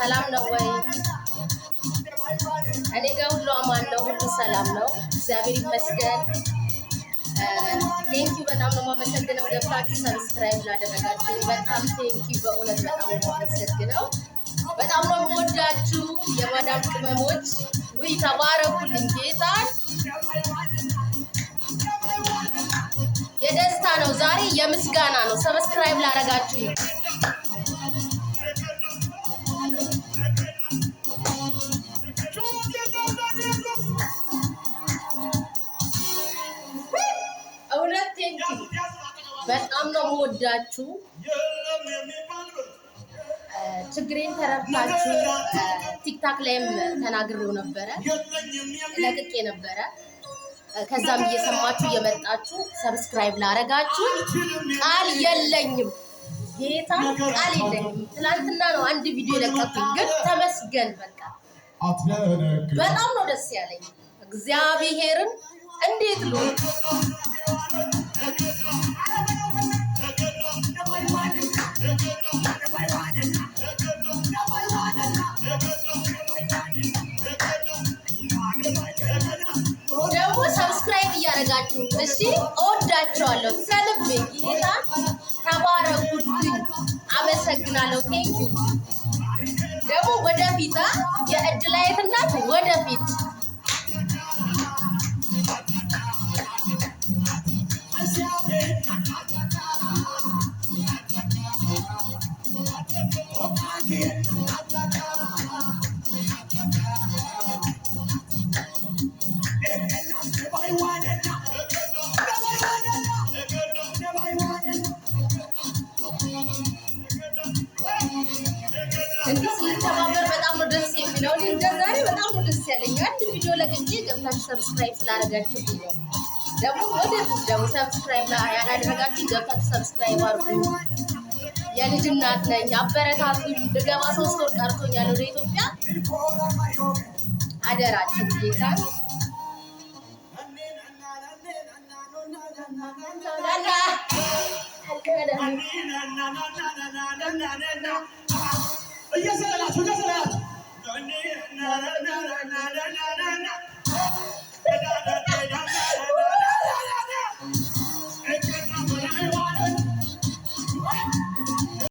ሰላም ነው ወይ? እኔ ጋር ሁሉ አማን ነው፣ ሁሉ ሰላም ነው፣ እግዚአብሔር ይመስገን። ቴንኪው በጣም ነው የማመሰግነው። ገብታችሁ ሰብስክራይብ ላደረጋችሁ በጣም ቴንኪው፣ በእውነት በጣም ነው የማመሰግነው። በጣም ነው የምወዳችሁ የማዳም ቅመሞች። ውይ ተባረኩልኝ። ጌታ የደስታ ነው ዛሬ፣ የምስጋና ነው። ሰብስክራይብ ላደረጋችሁ እውነት ቴንኪው በጣም ነው የምወዳችሁ። ችግሬን ተረድታችሁ ቲክታክ ላይም ተናግሬው ነበረ፣ ለቅቄ ነበረ። ከዛም እየሰማችሁ እየመጣችሁ ሰብስክራይብ ላረጋችሁ ቃል የለኝም፣ ጌታ ቃል የለኝም። ትናንትና ነው አንድ ቪዲዮ ለቀኩኝ፣ ግን ተመስገን በቃ በጣም ነው ደስ ያለኝ። እግዚአብሔርን እንዴት ነው ደግሞ ሰብስክራይብ እያደረጋችሁ እሺ፣ እወዳችኋለሁ ከልቤ። ጌታ ተባረኩልኝ፣ አመሰግናለሁ። ቴንኪው ደግሞ ወደፊት የእድላየት እናት ወደፊት እንዲህ ስንተባበር በጣም ነው ደስ የሚለው። ዛሬ በጣም ነው ደስ ያለኝ። አንድ ቪዲዮ ለቅቄ ገብታችሁ ሰብስክራይብ ስላደረጋችሁ ነው። ደግሞ ወደፊት ደግሞ ሰብስክራይብ ያላደረጋችሁ ገብታችሁ ሰብስክራይብ አድርጉ። የልጅ እናት ነኝ፣ አበረታቱኝ። ልገባ 3 ወር ቀርቶኛል ወደ ኢትዮጵያ። አደራችሁ ጌታ Yes,